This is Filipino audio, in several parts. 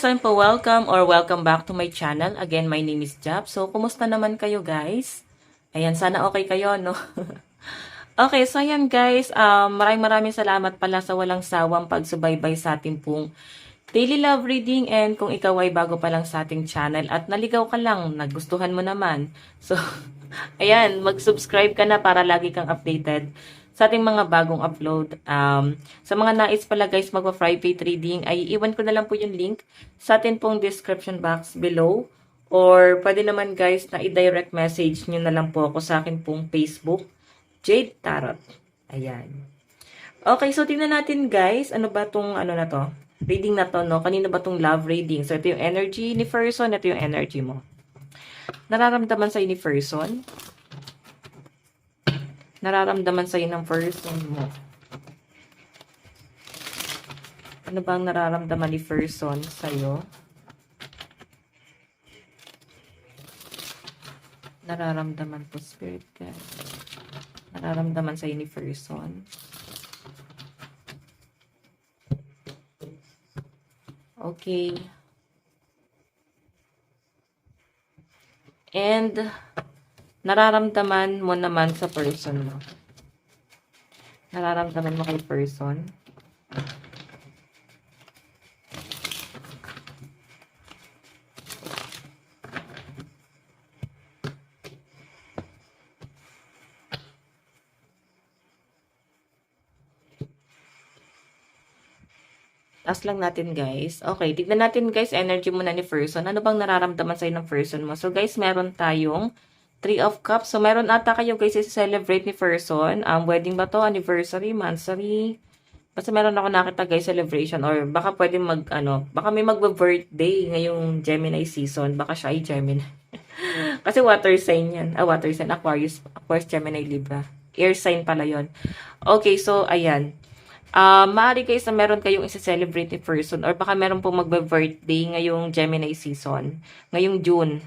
guys, I'm po welcome back to my channel. Again, my name is Jap. So, kumusta naman kayo guys? Ayan, sana okay kayo, no? Okay, so ayan guys, maraming salamat pala sa walang sawang pagsubaybay sa ating pong daily love reading, and kung ikaw ay bago pa lang sa ating channel at naligaw ka lang, nagustuhan mo naman. So, ayan, mag-subscribe ka na para lagi kang updated sa ating mga bagong upload. Sa mga nais pala guys magpa-private reading, ay iwan ko na lang po yung link sa atin pong description box below. Or pwede naman guys na i-direct message nyo na lang po ako sa akin pong Facebook, Jade Tarot. Ayan. Okay, so tingnan natin guys, ano ba tong ano na to? Reading na to, no? Kanina ba tong love reading? So ito yung energy ni person, ito yung energy mo. Nararamdaman sa'yo ni person? Nararamdaman sa'yo ng person mo? Ano bang nararamdaman ni person sa'yo? Nararamdaman po, spirit guide. Nararamdaman sa'yo ni person. Okay. And nararamdaman mo naman sa person mo. Nararamdaman mo kay person. Taas lang natin guys. Okay, tignan natin guys, energy muna ni person. Ano bang nararamdaman sa'yo ng person mo? So guys, meron tayong 3 of Cups. So meron ata kayo guys i-celebrate ni person. Wedding ba to? Anniversary? Monthsary? Basta meron ako nakita guys celebration. Or baka pwede baka may magba-birthday ngayong Gemini season. Baka siya ay Gemini. Kasi water sign yan. Water sign. Aquarius, Gemini, Libra. Air sign pala yon. Okay, so ayan. Maaari guys na meron kayong isa-celebrate ni person or baka meron pong magba-birthday ngayong Gemini season, ngayong June.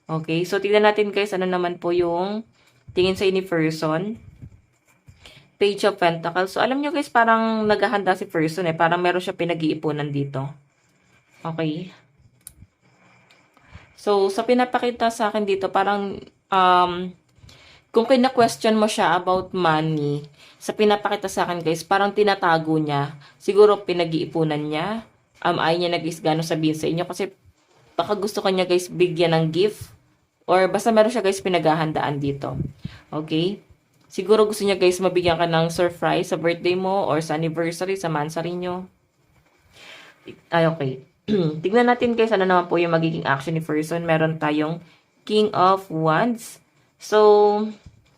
Okay, so tignan natin guys ano naman po yung tingin sa ni person. Page of Pentacles. So alam nyo guys, parang naghahanda si person parang meron siya pinag-iipunan dito. Okay. So sa pinapakita sa akin dito, parang kung kina-question mo siya about money, sa pinapakita sa akin guys, parang tinatago niya. Siguro pinag-iipunan niya. Ayaw niya nag-isgano sabihin sa inyo kasi baka gusto kanya guys bigyan ng gift. Or basta meron siya guys pinaghahandaan dito. Okay? Siguro gusto niya guys mabigyan ka ng surprise sa birthday mo or sa anniversary, sa monthsary nyo. Ay, okay. Tignan natin guys ano naman po yung magiging action ni person. Meron tayong King of Wands. So,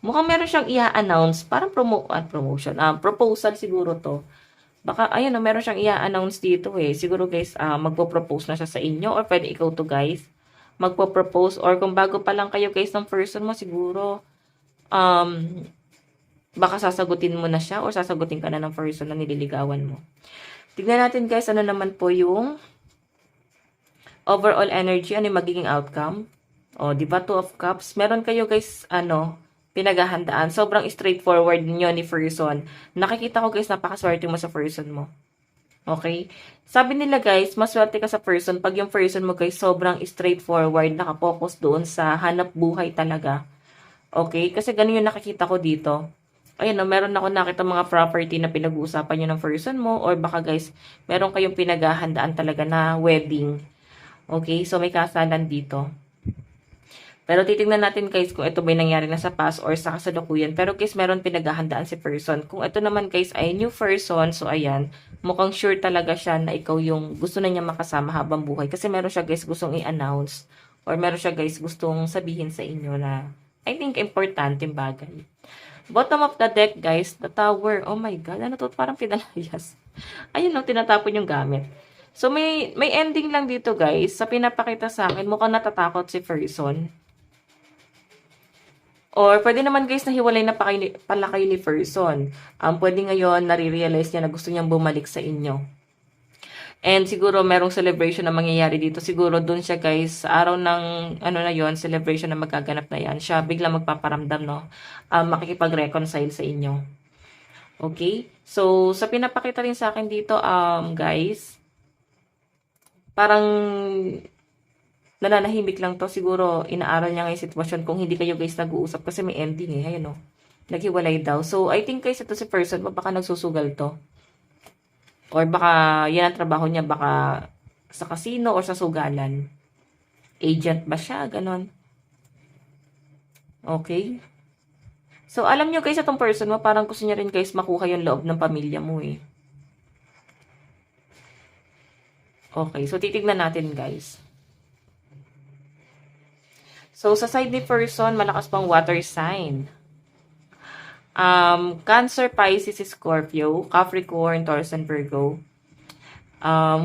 mukhang meron siyang i-announce, parang promotion, proposal siguro to. Baka, ayun, meron siyang i-announce dito Siguro guys, magpo-propose na siya sa inyo or pwede ikaw to guys, magpo-propose or kung bago pa lang kayo guys ng person mo, siguro, baka sasagutin mo na siya or sasagutin ka na ng person na nililigawan mo. Tignan natin guys, ano naman po yung overall energy, ano yung magiging outcome. Di ba? 2 of Cups. Meron kayo guys, pinaghahandaan. Sobrang straightforward niyo ni person. Nakikita ko guys, napakaswerte mo sa person mo. Okay? Sabi nila guys, maswerte ka sa person pag yung person mo guys, sobrang straightforward, nakapokus doon sa hanap buhay talaga. Okay? Kasi ganun yung nakikita ko dito. Ayun, meron ako nakita mga property na pinag-uusapan nyo ng person mo or baka guys, meron kayong pinaghahandaan talaga na wedding. Okay? So, may kasalan dito. Pero titingnan natin guys kung ito ba nangyari na sa past or sa kasalukuyan. Pero guys, meron pinaghahandaan si person. Kung ito naman guys ay new person, so ayan, mukhang sure talaga siya na ikaw yung gusto na niya makasama habang buhay. Kasi meron siya guys gustong i-announce or meron siya guys gustong sabihin sa inyo na I think importanteng bagay. Bottom of the deck guys, the Tower. Oh my God, ano to? Parang pinalayas. Ayun no, tinatapon yung gamit. So may ending lang dito guys. Sa pinapakita sa akin, mukhang natatakot si person. Or pwede naman guys na hiwalay na pala kayo ni person. Pwede ngayon nare-realize niya na gusto niyang bumalik sa inyo. And siguro merong celebration na mangyayari dito. Siguro dun siya guys, sa araw ng celebration na magaganap na yan. Siya biglang magpaparamdam, no? Makikipag-reconcile sa inyo. Okay? So, sa pinapakita rin sa akin dito, guys, parang nananahimik lang to. Siguro, inaaral niya nga yung sitwasyon kung hindi kayo guys nag-uusap kasi may ending eh. Ayan o. Naghiwalay daw. So, I think guys, ito si person mo, baka nagsusugal to. Or baka, yan ang trabaho niya, baka sa casino or sa sugalan. Agent ba siya? Ganon. Okay. So, alam nyo guys, itong person mo, parang gusto niya rin guys makuha yung loob ng pamilya mo eh. Okay, so titignan natin guys. So, sa side ni person, malakas pang water sign. Cancer, Pisces, Scorpio, Capricorn, Taurus, and Virgo.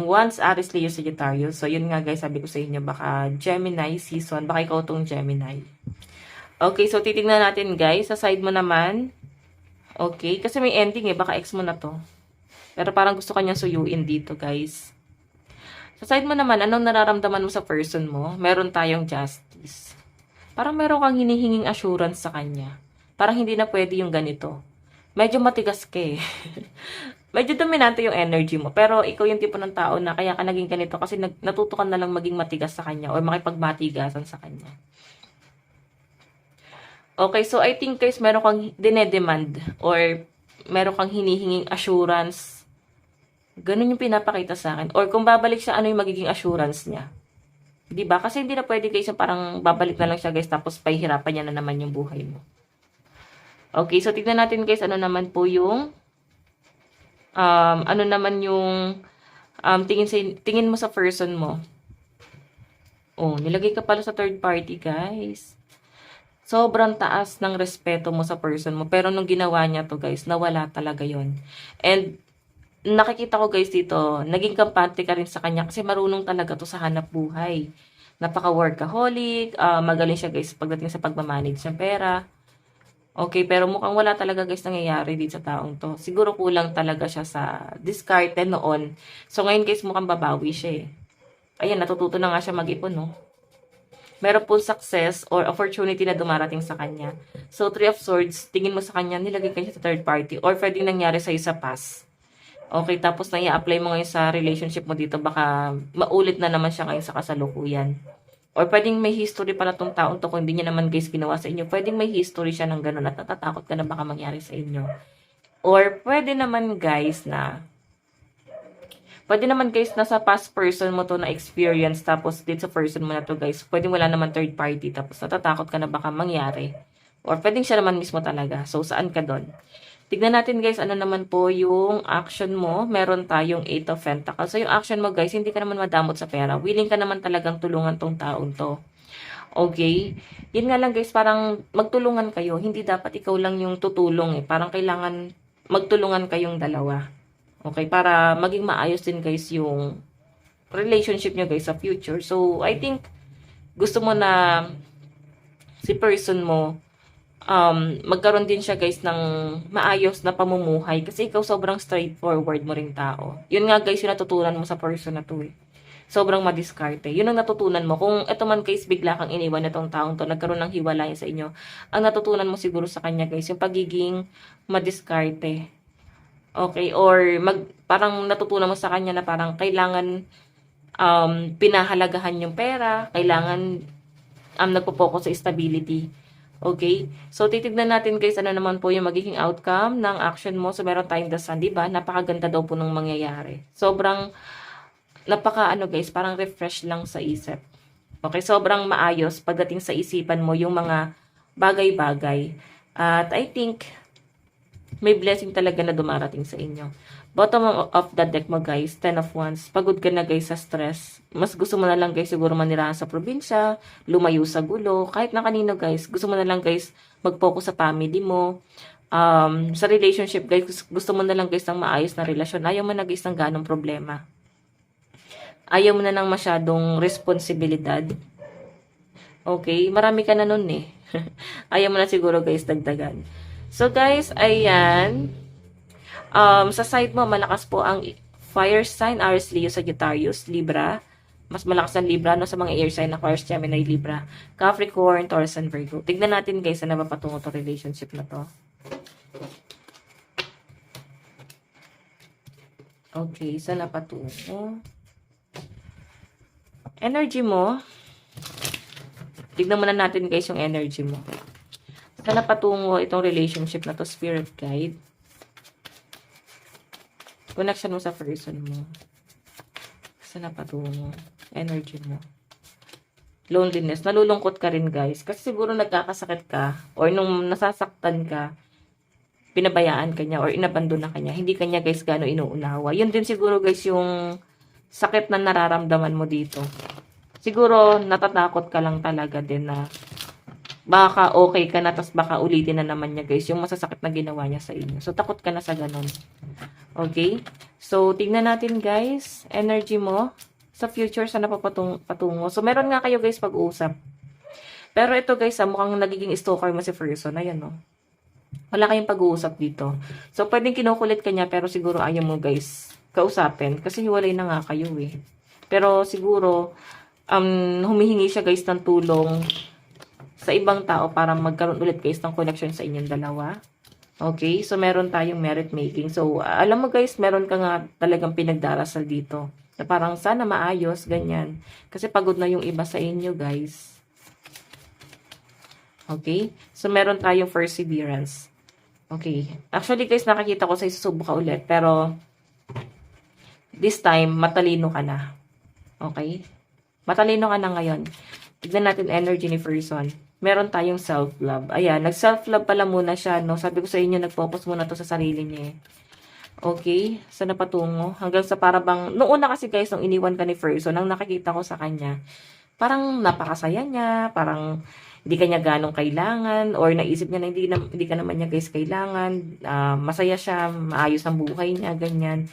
Once Aries, Leo, Sagittarius. So, yun nga guys, sabi ko sa inyo, baka Gemini season, baka ikaw tong Gemini. Okay, so titignan natin guys, sa side mo naman. Okay, kasi may ending eh, baka ex mo na to. Pero parang gusto kanyang suyuin dito guys. Sa side mo naman, anong nararamdaman mo sa person mo? Meron tayong justice. Parang meron kang hinihinging assurance sa kanya. Parang hindi na pwede yung ganito. Medyo matigas ka eh. Medyo dominante yung energy mo. Pero ikaw yung tipo ng tao na kaya ka naging ganito kasi natuto ka na lang maging matigas sa kanya or makipagmatigasan sa kanya. Okay, so I think guys, meron kang dinedemand or meron kang hinihinging assurance. Ganun yung pinapakita sa akin. Or kung babalik siya, ano yung magiging assurance niya? Diba? Kasi hindi na pwede guys yung parang babalik na lang siya guys tapos pahihirapan niya na naman yung buhay mo. Okay, so tignan natin guys, ano naman po yung ano naman yung tingin mo sa person mo. Oh, nilagay ka pala sa third party guys. Sobrang taas ng respeto mo sa person mo. Pero nung ginawa niya to guys, nawala talaga yon. And nakikita ko guys dito, naging kampante ka rin sa kanya kasi marunong talaga to sa hanap buhay. Napaka-workaholic, magaling siya guys pagdating sa pagmamanage ng pera. Okay, pero mukhang wala talaga guys nangyayari dito sa taong to. Siguro kulang talaga siya sa diskarte noon. So ngayon guys mukhang babawi siya eh. Ayan, natututo na nga siya mag-ipon no. Meron po success or opportunity na dumarating sa kanya. So, Three of Swords, tingin mo sa kanya, nilagay ka siya sa third party or pwedeng nangyari sa'yo sa past. Okay, tapos na i-apply mo ngayon sa relationship mo dito, baka maulit na naman siya ngayon sa kasalukuyan. Or pwedeng may history pala tong taong to, kung hindi niya naman guys ginawa sa inyo, pwedeng may history siya ng ganun at natatakot ka na baka mangyari sa inyo. Or pwede naman guys na pwede naman guys, nasa past person mo to na experience, tapos dito sa person mo na to guys, pwede wala naman third party, tapos natatakot ka na baka mangyari. Or pwedeng siya naman mismo talaga. So, saan ka doon? Tignan natin guys, ano naman po yung action mo. Meron tayong 8 of Pentacles. So, yung action mo guys, hindi ka naman madamot sa pera. Willing ka naman talagang tulungan tong taong to. Okay? Yun nga lang guys, parang magtulungan kayo. Hindi dapat ikaw lang yung tutulong eh. Parang kailangan magtulungan kayong dalawa. Okay, para maging maayos din guys yung relationship nyo guys sa future. So, I think gusto mo na si person mo magkaroon din siya guys ng maayos na pamumuhay kasi ikaw sobrang straightforward mo ring tao. Yun nga guys yung natutunan mo sa person na to eh. Sobrang madiskarte. Yun ang natutunan mo. Kung ito man guys bigla kang iniwan itong taong to, nagkaroon ng hiwalay sa inyo, ang natutunan mo siguro sa kanya guys, yung pagiging madiskarte. Okay, or parang natutunan mo sa kanya na parang kailangan pinahalagahan yung pera, kailangan nagpo-focus sa stability. Okay? So, titignan natin guys, ano naman po yung magiging outcome ng action mo. So, meron tayong The Sun, diba? Napakaganda daw po nung mangyayari. Sobrang, guys, parang refresh lang sa isip. Okay, sobrang maayos pagdating sa isipan mo yung mga bagay-bagay. At I think, may blessing talaga na dumarating sa inyo. Bottom of the deck mo guys, 10 of Wands. Pagod ka na guys sa stress. Mas gusto mo na lang guys siguro manirahan sa probinsya, lumayo sa gulo, kahit na kanino guys. Gusto mo na lang guys mag-focus sa family mo. Sa relationship guys, gusto mo na lang guys ng maayos na relasyon. Ayaw mo na guys ng ganong problema. Ayaw mo na ng masyadong responsibilidad. Okay, marami ka na nun eh. Ayaw mo na siguro guys dagdagan. So guys, ayan. Sa side mo, malakas po ang fire sign, Aries, Leo, Sagittarius, Libra. Mas malakas ang Libra no, sa mga air sign, Aquarius, Gemini, Libra, Capricorn, Taurus, and Virgo. Tignan natin guys, na patungo to relationship na to. Okay, saan na patungo? Energy mo, tignan muna natin guys yung energy mo. Saan na patungo itong relationship na to, spirit guide? Connection mo sa person mo. Saan na patungo? Energy mo. Loneliness. Nalulungkot ka rin guys. Kasi siguro nagkakasakit ka or nung nasasaktan ka, pinabayaan ka niya or inabandon na ka niya. Hindi ka niya guys gaano inuunawa. Yun din siguro guys yung sakit na nararamdaman mo dito. Siguro natatakot ka lang talaga din na baka okay ka na, tas baka ulitin na naman niya guys yung masasakit na ginawa niya sa inyo. So, takot ka na sa ganun. Okay? So, tignan natin guys, energy mo sa future, sana patungo. So, meron nga kayo guys pag-uusap. Pero ito guys, mukhang nagiging stalker mo si person. Ayan no. Wala kayong pag-uusap dito. So, pwedeng kinukulit ka niya, pero siguro ayaw mo guys kausapin. Kasi hiwalay na nga kayo eh. Pero siguro, humihingi siya guys ng tulong sa ibang tao para magkaroon ulit guys ng connection sa inyong dalawa. Okay? So, meron tayong merit making. So, alam mo guys, meron ka nga talagang pinagdarasal dito. Na parang sana maayos, ganyan. Kasi pagod na yung iba sa inyo guys. Okay? So, meron tayong perseverance. Okay. Actually guys, nakakita ko sa isusubo ka ulit. Pero, this time, matalino ka na. Okay? Matalino ka na ngayon. Tignan natin energy ni person. Meron tayong self-love. Ayan, nag-self-love pala muna siya, no? Sabi ko sa inyo, nag-focus muna to sa sarili niya, eh. Okay? Saan na patungo? Hanggang sa parabang, noong una kasi guys, nung iniwan ka ni person, ang nakikita ko sa kanya, parang napakasaya niya, parang hindi kanya ganong kailangan, or naisip niya na hindi ka naman niya guys kailangan, masaya siya, maayos ang buhay niya, ganyan.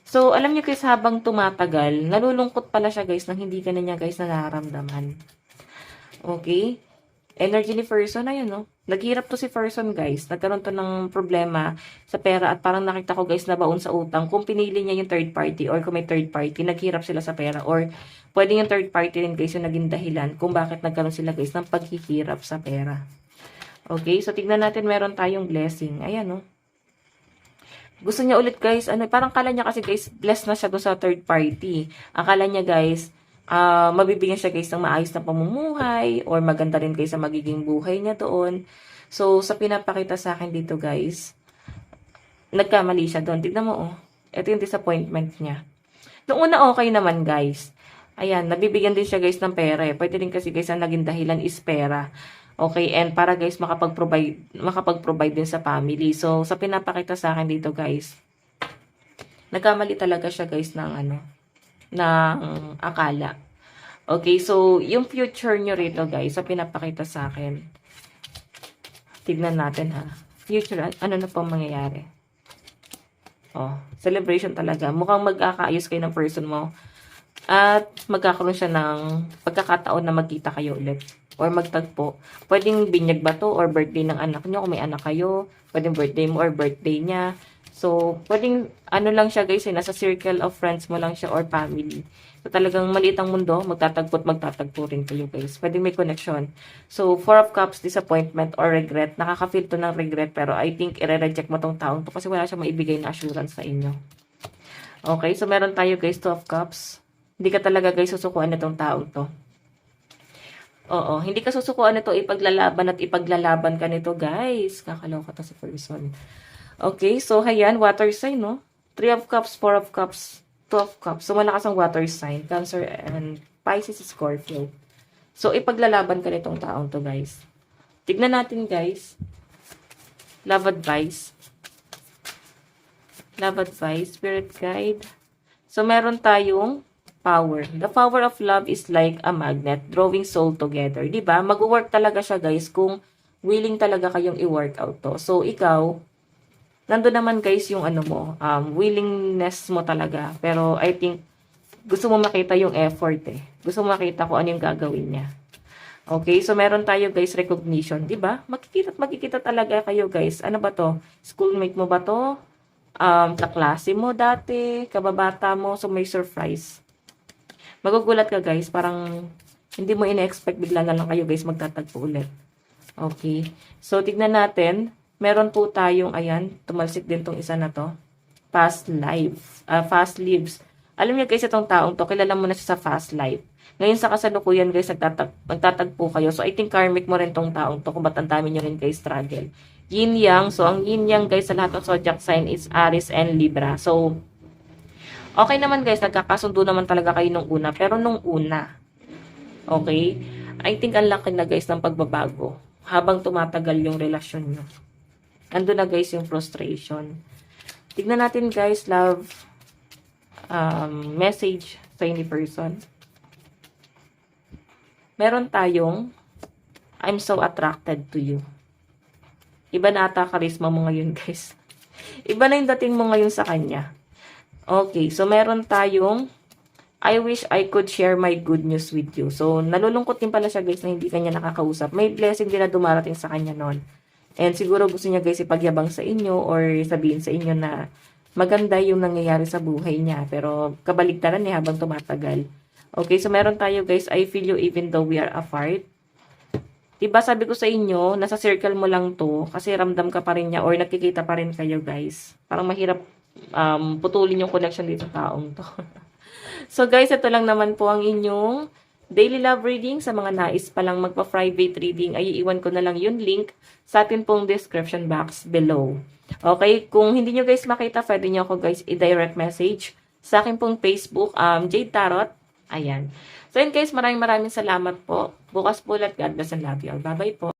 So, alam niyo guys, habang tumatagal, nalulungkot pala siya guys, nang hindi ka na niya guys nararamdaman. Okay? Energy ni person, ayun no. Naghirap to si person guys. Nagkaroon to ng problema sa pera at parang nakita ko guys na baon sa utang. Kung pinili niya yung third party or kung may third party, naghirap sila sa pera. Or pwedeng yung third party rin guys yung naging dahilan kung bakit nagkaroon sila guys ng paghihirap sa pera. Okay, so tignan natin, meron tayong blessing. Ayan no. Gusto niya ulit guys, parang kala niya kasi guys, blessed na siya doon sa third party. Akala niya guys, mabibigyan siya guys ng maayos na pamumuhay or maganda rin guys sa magiging buhay niya doon. So, sa pinapakita sa akin dito guys, nagkamali siya doon. Tignan mo oh. Ito yung disappointment niya. Noong una okay naman guys. Ayan, nabibigyan din siya guys ng pera eh. Pwede rin kasi guys ang naging dahilan is pera. Okay, and para guys makapag-provide din sa family. So, sa pinapakita sa akin dito guys, nagkamali talaga siya guys ng ng akala. Okay, so, yung future nyo rito, guys, sa pinapakita sa akin. Tignan natin, ha. Future, ano na po mangyayari? Oh, celebration talaga. Mukhang magkakaayos kayo ng person mo. At magkakaroon siya ng pagkakataon na magkita kayo ulit. Or magtagpo. Pwedeng binyag ba to or birthday ng anak nyo kung may anak kayo. Pwedeng birthday mo or birthday niya. So, pwedeng, lang siya guys, nasa circle of friends mo lang siya or family. So, talagang maliit ang mundo, magtatagpo rin kayo guys. Pwedeng may connection. So, 4 of Cups, disappointment or regret. Nakaka-feel to ng regret, pero I think i-reject mo tong taong to kasi wala siyang maibigay na assurance sa inyo. Okay, so meron tayo guys, 2 of Cups. Hindi ka talaga guys susukuan nitong taong to. Oo, hindi ka susukuan nito, ipaglalaban ka nito guys. Kakaloka to si person. Okay, so ayan, water sign, no? 3 of Cups, 4 of Cups, 2 of Cups. So, malakas ang water sign. Cancer and Pisces, Scorpio. So, ipaglalaban ka nitong taong to, guys. Tignan natin, guys. Love advice. Love advice, spirit guide. So, meron tayong power. The power of love is like a magnet, drawing soul together. Diba? Mag-work talaga siya, guys, kung willing talaga kayong i-work out to. So, ikaw, nandun naman guys yung willingness mo talaga. Pero I think, gusto mo makita yung effort eh. Gusto mo makita kung ano yung gagawin niya. Okay, so meron tayo guys recognition, di ba? Makikita talaga kayo guys. Ano ba to? Schoolmate mo ba to? Kaklase mo dati, kababata mo, so may surprise. Magugulat ka guys, parang hindi mo ina-expect, bigla na lang kayo guys magtatagpo ulit. Okay, so tignan natin. Meron po tayong, ayan, tumalsik din tong isa na to. Past lives. Alam niyo guys, itong taong to, kilala mo na siya sa past life. Ngayon sa kasalukuyan guys, nagtatagpo kayo. So I think karmic mo rin tong taong to kung ba't ang dami nyo rin guys struggle. Yin Yang. So ang Yin Yang guys sa lahat ng zodiac sign is Aries and Libra. So okay naman guys, nagkakasundo naman talaga kayo nung una. Pero nung una, okay, I think ang laki na guys ng pagbabago habang tumatagal yung relasyon nyo. Ando na guys yung frustration. Tignan natin guys, love message sa any person. Meron tayong I'm so attracted to you. Iba na ata charisma mo ngayon guys. Iba na yung dating mo ngayon sa kanya. Okay, so meron tayong I wish I could share my good news with you. So, nalulungkot din pala siya guys na hindi kanya nakakausap. May blessing din na dumarating sa kanya noon. And siguro gusto niya guys ipagyabang sa inyo or sabihin sa inyo na maganda yung nangyayari sa buhay niya. Pero kabaligtaran niya habang tumatagal. Okay, so meron tayo guys, I feel you even though we are apart. Diba sabi ko sa inyo, nasa circle mo lang to kasi ramdam ka pa rin niya or nakikita pa rin kayo guys. Parang mahirap putulin yung connection dito sa taong to. So guys, ito lang naman po ang inyong daily love reading. Sa mga nais pa lang magpa-private reading, ay iiwan ko na lang yung link sa atin pong description box below. Okay, kung hindi nyo guys makita, pwede nyo ako guys i-direct message sa akin pong Facebook, Jade Tarot. Ayan. So yun guys, maraming salamat po. Bukas po ulit. God bless and love you all. Bye-bye po.